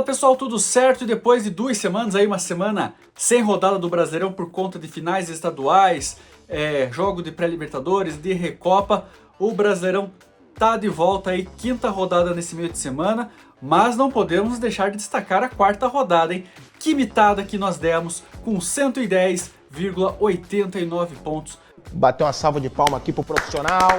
pessoal, tudo certo? E depois de 2 semanas, aí uma semana sem rodada do Brasileirão por conta de finais estaduais, jogo de pré-libertadores, de Recopa, o Brasileirão tá de volta aí, quinta rodada nesse meio de semana, mas não podemos deixar de destacar a quarta rodada, hein? Que mitada que nós demos com 110,89 pontos. Bateu uma salva de palma aqui pro profissional.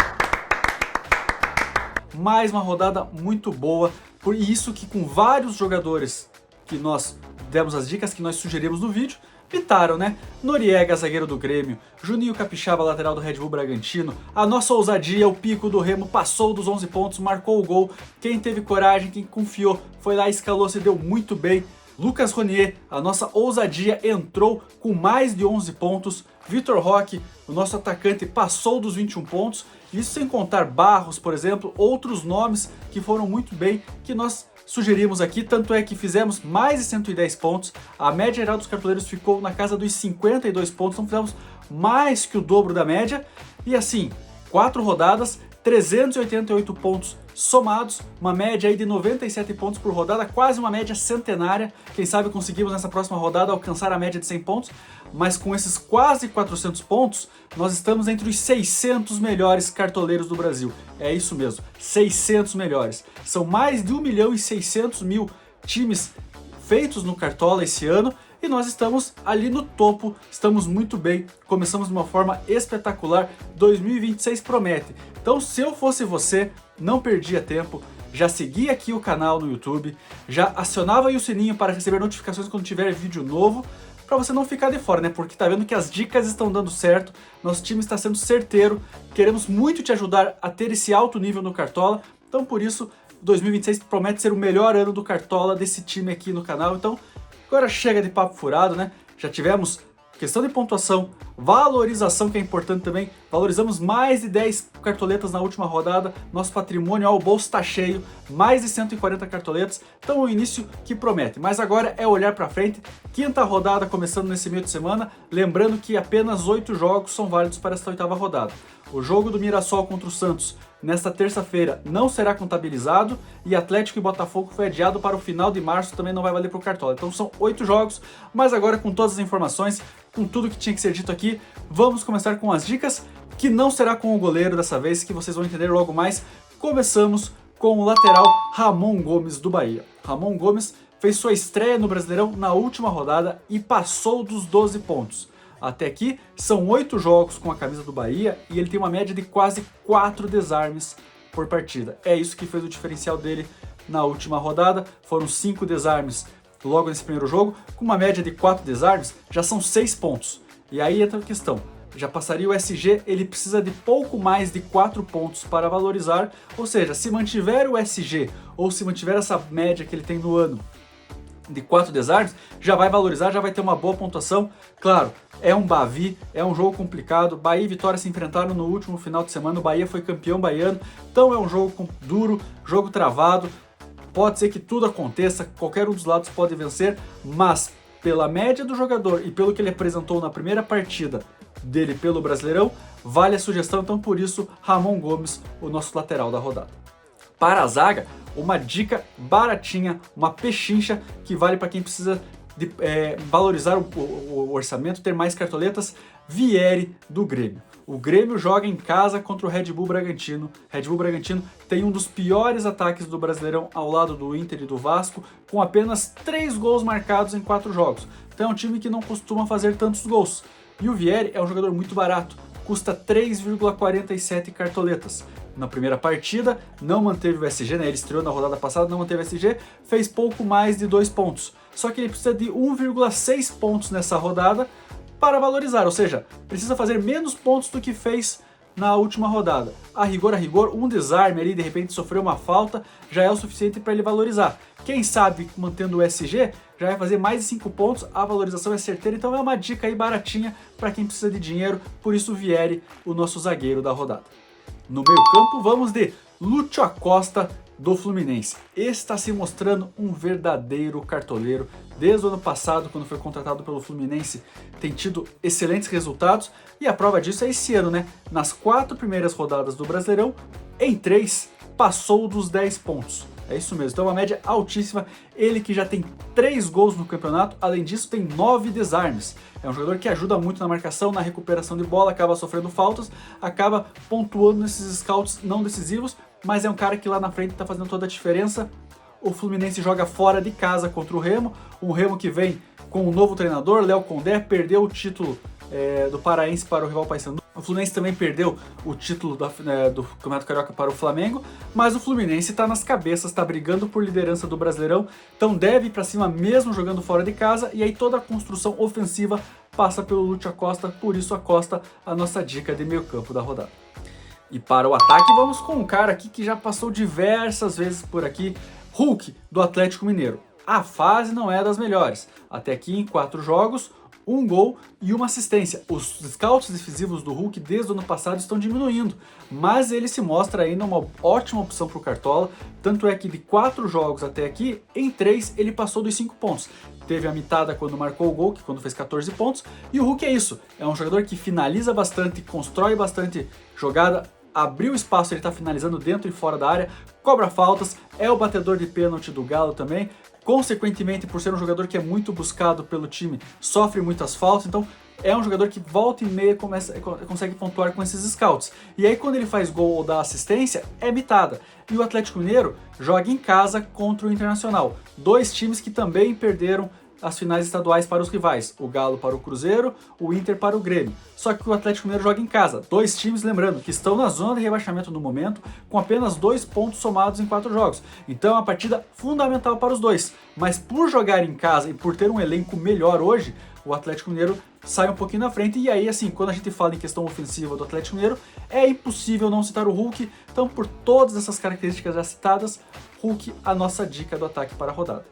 Mais uma rodada muito boa, por isso que com vários jogadores que nós demos as dicas que nós sugerimos no vídeo, pitaram, né? Noriega, zagueiro do Grêmio, Juninho Capixaba, lateral do Red Bull Bragantino, a nossa ousadia, o pico do Remo, passou dos 11 pontos, marcou o gol, quem teve coragem, quem confiou, foi lá, escalou, se deu muito bem. Lucas Ronier, a nossa ousadia, entrou com mais de 11 pontos, Vitor Roque, o nosso atacante, passou dos 21 pontos, isso sem contar Barros, por exemplo, outros nomes que foram muito bem, que nós sugerimos aqui, tanto é que fizemos mais de 110 pontos, a média geral dos cartoleiros ficou na casa dos 52 pontos, então fizemos mais que o dobro da média, e assim, 4 rodadas, 388 pontos somados, uma média aí de 97 pontos por rodada, quase uma média centenária. Quem sabe conseguimos nessa próxima rodada alcançar a média de 100 pontos, mas com esses quase 400 pontos, nós estamos entre os 600 melhores cartoleiros do Brasil. É isso mesmo, 600 melhores. São mais de 1.600.000 times feitos no Cartola esse ano, e nós estamos ali no topo, estamos muito bem, começamos de uma forma espetacular, 2026 promete. Então, se eu fosse você, não perdia tempo, já seguia aqui o canal no YouTube, já acionava aí o sininho para receber notificações quando tiver vídeo novo, para você não ficar de fora, né? Porque tá vendo que as dicas estão dando certo, nosso time está sendo certeiro, queremos muito te ajudar a ter esse alto nível no Cartola, então por isso 2026 promete ser o melhor ano do Cartola desse time aqui no canal, então agora chega de papo furado, né? Já tivemos questão de pontuação, valorização que é importante também, valorizamos mais de 10 cartoletas na última rodada, nosso patrimônio, ó, o bolso tá cheio, mais de 140 cartoletas, então o início que promete, mas agora é olhar pra frente, quinta rodada começando nesse meio de semana, lembrando que apenas 8 jogos são válidos para esta oitava rodada. O jogo do Mirassol contra o Santos nesta terça-feira não será contabilizado e Atlético e Botafogo foi adiado para o final de março, também não vai valer para o Cartola. Então são 8 jogos, mas agora com todas as informações, com tudo que tinha que ser dito aqui, vamos começar com as dicas, que não será com o goleiro dessa vez, que vocês vão entender logo mais. Começamos com o lateral Ramon Gomes do Bahia. Ramon Gomes fez sua estreia no Brasileirão na última rodada e passou dos 12 pontos. Até aqui, são 8 jogos com a camisa do Bahia e ele tem uma média de quase 4 desarmes por partida. É isso que fez o diferencial dele na última rodada. Foram 5 desarmes logo nesse primeiro jogo. Com uma média de 4 desarmes, já são 6 pontos. E aí entra a questão. Já passaria o SG, ele precisa de pouco mais de 4 pontos para valorizar. Ou seja, se mantiver o SG ou se mantiver essa média que ele tem no ano de 4 desarmes, já vai valorizar, já vai ter uma boa pontuação. Claro, é um Bavi, é um jogo complicado, Bahia e Vitória se enfrentaram no último final de semana, o Bahia foi campeão baiano, então é um jogo duro, jogo travado, pode ser que tudo aconteça, qualquer um dos lados pode vencer, mas pela média do jogador e pelo que ele apresentou na primeira partida dele pelo Brasileirão, vale a sugestão, então por isso Ramon Gomes, o nosso lateral da rodada. Para a zaga, uma dica baratinha, uma pechincha que vale para quem precisa de, valorizar o orçamento, ter mais cartoletas, Vieri do Grêmio. O Grêmio joga em casa contra o Red Bull Bragantino. Red Bull Bragantino tem um dos piores ataques do Brasileirão ao lado do Inter e do Vasco, com apenas 3 gols marcados em 4 jogos. Então é um time que não costuma fazer tantos gols. E o Vieri é um jogador muito barato, custa 3,47 cartoletas. Na primeira partida, não manteve o SG, né? Ele estreou na rodada passada, não manteve o SG, fez pouco mais de 2 pontos. Só que ele precisa de 1,6 pontos nessa rodada para valorizar, ou seja, precisa fazer menos pontos do que fez na última rodada. A rigor, um desarme ali, de repente sofreu uma falta, já é o suficiente para ele valorizar. Quem sabe, mantendo o SG, já vai fazer mais de 5 pontos, a valorização é certeira, então é uma dica aí baratinha para quem precisa de dinheiro, por isso o Vieri, o nosso zagueiro da rodada. No meio campo, vamos de Lúcio Acosta do Fluminense. Esse está se mostrando um verdadeiro cartoleiro. Desde o ano passado, quando foi contratado pelo Fluminense, tem tido excelentes resultados. E a prova disso é esse ano, né? Nas 4 primeiras rodadas do Brasileirão, em 3, passou dos 10 pontos. É isso mesmo, então uma média altíssima. Ele que já tem 3 gols no campeonato, além disso tem 9 desarmes. É um jogador que ajuda muito na marcação, na recuperação de bola, acaba sofrendo faltas, acaba pontuando nesses scouts não decisivos, mas é um cara que lá na frente está fazendo toda a diferença. O Fluminense joga fora de casa contra o Remo, um Remo que vem com um novo treinador, Léo Condé, perdeu o título do Paraense para o rival Paysandu. O Fluminense também perdeu o título do Campeonato Carioca para o Flamengo, mas o Fluminense está nas cabeças, está brigando por liderança do Brasileirão, então deve ir para cima mesmo jogando fora de casa, e aí toda a construção ofensiva passa pelo Lúcio Acosta, por isso Acosta, a nossa dica de meio campo da rodada. E para o ataque vamos com um cara aqui que já passou diversas vezes por aqui, Hulk, do Atlético Mineiro. A fase não é das melhores, até aqui em 4 jogos, 1 gol e 1 assistência. Os scouts decisivos do Hulk desde o ano passado estão diminuindo, mas ele se mostra ainda uma ótima opção para o Cartola, tanto é que de 4 jogos até aqui, em 3 ele passou dos 5 pontos. Teve a mitada quando marcou o gol, que quando fez 14 pontos, e o Hulk é isso, é um jogador que finaliza bastante, constrói bastante jogada, abriu espaço, ele está finalizando dentro e fora da área, cobra faltas, é o batedor de pênalti do Galo também, consequentemente, por ser um jogador que é muito buscado pelo time, sofre muitas faltas, então é um jogador que volta e meia consegue pontuar com esses scouts. E aí quando ele faz gol ou dá assistência, é mitada. E o Atlético Mineiro joga em casa contra o Internacional. 2 times que também perderam as finais estaduais para os rivais, o Galo para o Cruzeiro, o Inter para o Grêmio. Só que o Atlético Mineiro joga em casa, 2 times, lembrando, que estão na zona de rebaixamento no momento, com apenas 2 pontos somados em 4 jogos. Então é uma partida fundamental para os dois, mas por jogar em casa e por ter um elenco melhor hoje, o Atlético Mineiro sai um pouquinho na frente, e aí assim, quando a gente fala em questão ofensiva do Atlético Mineiro, é impossível não citar o Hulk, então por todas essas características já citadas, Hulk, a nossa dica do ataque para a rodada.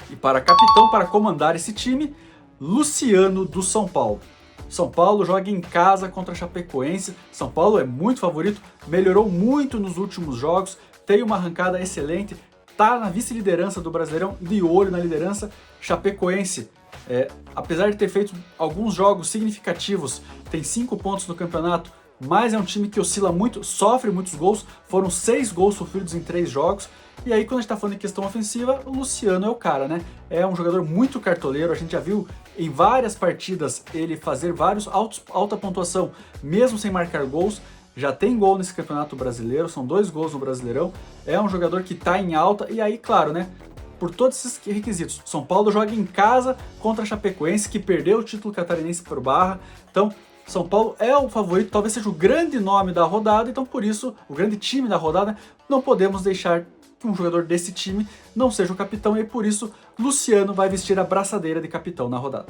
E para capitão, para comandar esse time, Luciano do São Paulo. São Paulo joga em casa contra a Chapecoense. São Paulo é muito favorito, melhorou muito nos últimos jogos, tem uma arrancada excelente, está na vice-liderança do Brasileirão, de olho na liderança. Chapecoense, apesar de ter feito alguns jogos significativos, tem 5 pontos no campeonato, mas é um time que oscila muito, sofre muitos gols, foram 6 gols sofridos em 3 jogos. E aí quando a gente tá falando em questão ofensiva, o Luciano é o cara, né? É um jogador muito cartoleiro, a gente já viu em várias partidas ele fazer alta pontuação, mesmo sem marcar gols. Já tem gol nesse campeonato brasileiro, são 2 gols no Brasileirão. É um jogador que tá em alta, e aí, claro, né? Por todos esses requisitos, São Paulo joga em casa contra a Chapecoense, que perdeu o título catarinense por Barra. Então, São Paulo é o favorito, talvez seja o grande nome da rodada, então por isso, o grande time da rodada, não podemos deixar que um jogador desse time não seja o capitão, e por isso Luciano vai vestir a braçadeira de capitão na rodada.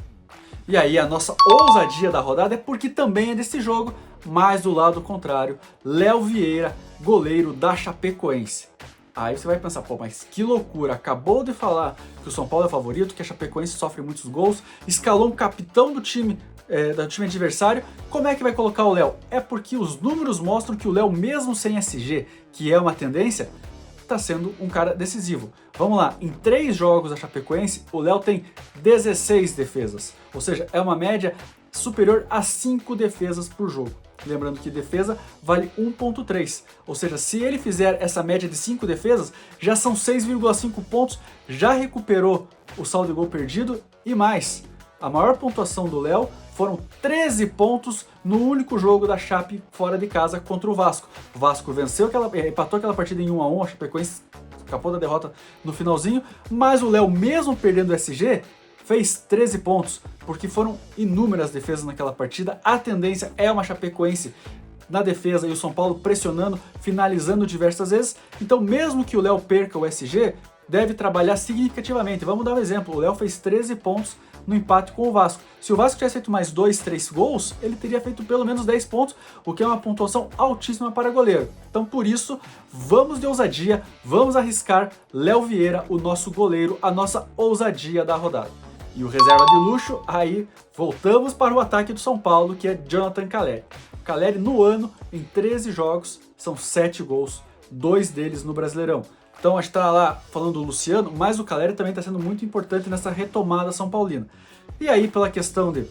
E aí a nossa ousadia da rodada é porque também é desse jogo, mas do lado contrário, Léo Vieira, goleiro da Chapecoense. Aí você vai pensar, pô, mas que loucura, acabou de falar que o São Paulo é favorito, que a Chapecoense sofre muitos gols, escalou um capitão do time adversário, como é que vai colocar o Léo? É porque os números mostram que o Léo, mesmo sem SG, que é uma tendência, está sendo um cara decisivo. Vamos lá, em 3 jogos da Chapecoense, o Léo tem 16 defesas, ou seja, é uma média superior a 5 defesas por jogo. Lembrando que defesa vale 1.3, ou seja, se ele fizer essa média de 5 defesas, já são 6,5 pontos, já recuperou o saldo de gol perdido e mais. A maior pontuação do Léo foram 13 pontos no único jogo da Chape fora de casa contra o Vasco. O Vasco empatou aquela partida em 1-1, a Chapecoense escapou da derrota no finalzinho, mas o Léo, mesmo perdendo o SG, fez 13 pontos, porque foram inúmeras defesas naquela partida. A tendência é uma Chapecoense na defesa e o São Paulo pressionando, finalizando diversas vezes. Então, mesmo que o Léo perca o SG, deve trabalhar significativamente. Vamos dar um exemplo, o Léo fez 13 pontos no empate com o Vasco. Se o Vasco tivesse feito mais 2, 3 gols, ele teria feito pelo menos 10 pontos, o que é uma pontuação altíssima para goleiro. Então, por isso, vamos de ousadia, vamos arriscar Léo Vieira, o nosso goleiro, a nossa ousadia da rodada. E o reserva de luxo, aí voltamos para o ataque do São Paulo, que é Jonathan Calleri. Calleri no ano, em 13 jogos, são 7 gols, 2 deles no Brasileirão. Então a gente está lá falando do Luciano, mas o Calleri também está sendo muito importante nessa retomada são paulina. E aí, pela questão de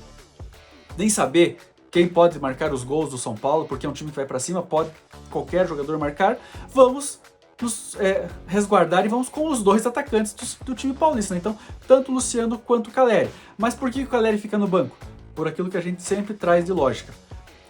nem saber quem pode marcar os gols do São Paulo, porque é um time que vai para cima, pode qualquer jogador marcar, vamos nos resguardar e vamos com os dois atacantes do time paulista, né? Então, tanto o Luciano quanto o Caleri. Mas por que o Caleri fica no banco? Por aquilo que a gente sempre traz de lógica.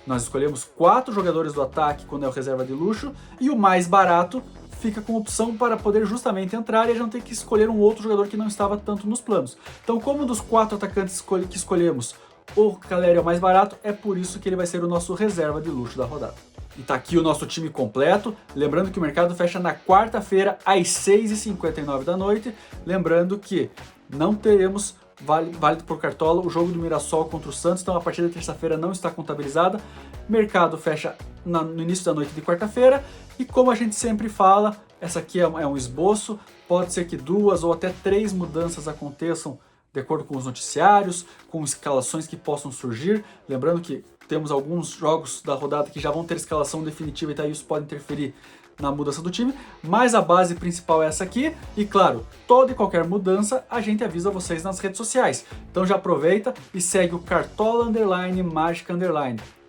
Nós escolhemos 4 jogadores do ataque quando é o reserva de luxo e o mais barato fica com opção para poder justamente entrar e a gente não ter que escolher um outro jogador que não estava tanto nos planos. Então, como dos 4 atacantes que escolhemos, o Caleri é o mais barato, é por isso que ele vai ser o nosso reserva de luxo da rodada. E tá aqui o nosso time completo, lembrando que o mercado fecha na quarta-feira às 6h59 da noite, lembrando que não teremos válido por Cartola o jogo do Mirassol contra o Santos, então a partir da terça-feira não está contabilizada, mercado fecha no início da noite de quarta-feira, e como a gente sempre fala, essa aqui é um esboço, pode ser que 2 ou até 3 mudanças aconteçam de acordo com os noticiários, com escalações que possam surgir, lembrando que temos alguns jogos da rodada que já vão ter escalação definitiva e tá, isso pode interferir na mudança do time, mas a base principal é essa aqui, e claro, toda e qualquer mudança a gente avisa vocês nas redes sociais, então já aproveita e segue o Cartola_Mágica_,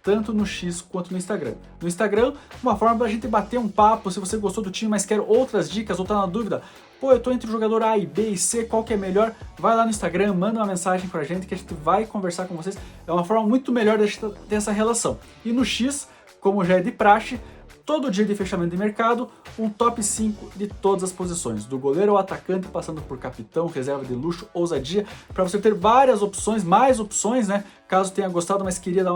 tanto no X quanto no Instagram. No Instagram, uma forma da gente bater um papo, se você gostou do time, mas quer outras dicas ou tá na dúvida, pô, eu tô entre o jogador A e B e C, qual que é melhor? Vai lá no Instagram, manda uma mensagem pra gente que a gente vai conversar com vocês. É uma forma muito melhor de ter essa relação. E no X, como já é de praxe, todo dia de fechamento de mercado, um top 5 de todas as posições, do goleiro ao atacante, passando por capitão, reserva de luxo, ousadia, para você ter várias opções, mais opções, né? Caso tenha gostado, mas queria dar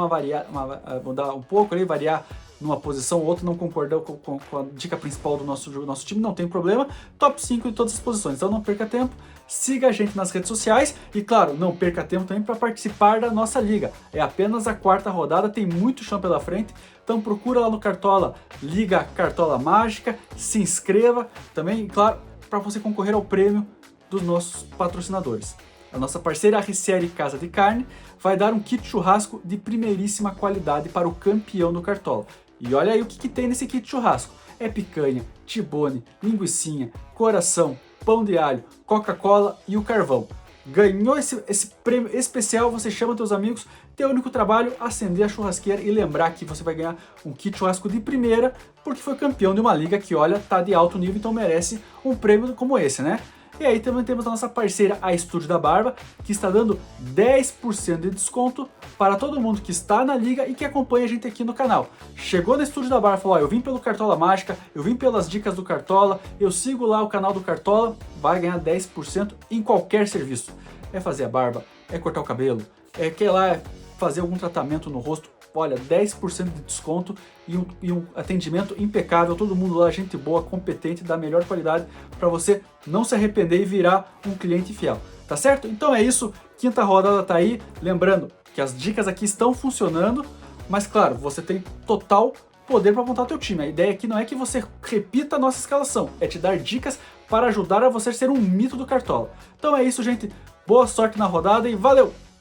mudar um pouco ali, variar numa posição ou outra, não concordou com a dica principal do nosso time, não tem problema, top 5 de todas as posições, então não perca tempo, siga a gente nas redes sociais e claro, não perca tempo também para participar da nossa liga, é apenas a 4ª rodada, tem muito chão pela frente, então procura lá no Cartola, Liga Cartola Mágica, se inscreva também, claro, para você concorrer ao prêmio dos nossos patrocinadores. A nossa parceira Ricieri Casa de Carne vai dar um kit churrasco de primeiríssima qualidade para o campeão do Cartola. E olha aí o que tem nesse kit churrasco. É picanha, tibone, linguicinha, coração, pão de alho, Coca-Cola e o carvão. Ganhou esse prêmio especial, você chama seus amigos, teu único trabalho, acender a churrasqueira e lembrar que você vai ganhar um kit churrasco de primeira, porque foi campeão de uma liga que, olha, tá de alto nível, então merece um prêmio como esse, né? E aí também temos a nossa parceira, a Estúdio da Barba, que está dando 10% de desconto para todo mundo que está na liga e que acompanha a gente aqui no canal. Chegou no Estúdio da Barba e falou, ó, eu vim pelo Cartola Mágica, eu vim pelas dicas do Cartola, eu sigo lá o canal do Cartola, vai ganhar 10% em qualquer serviço. É fazer a barba, é cortar o cabelo, quer lá fazer algum tratamento no rosto, olha, 10% de desconto e um atendimento impecável, todo mundo lá, gente boa, competente, da melhor qualidade, para você não se arrepender e virar um cliente fiel, tá certo? Então é isso, 5ª rodada tá aí, lembrando que as dicas aqui estão funcionando, mas claro, você tem total poder para montar o teu time. A ideia aqui não é que você repita a nossa escalação, é te dar dicas para ajudar a você ser um mito do Cartola. Então é isso, gente, boa sorte na rodada e valeu!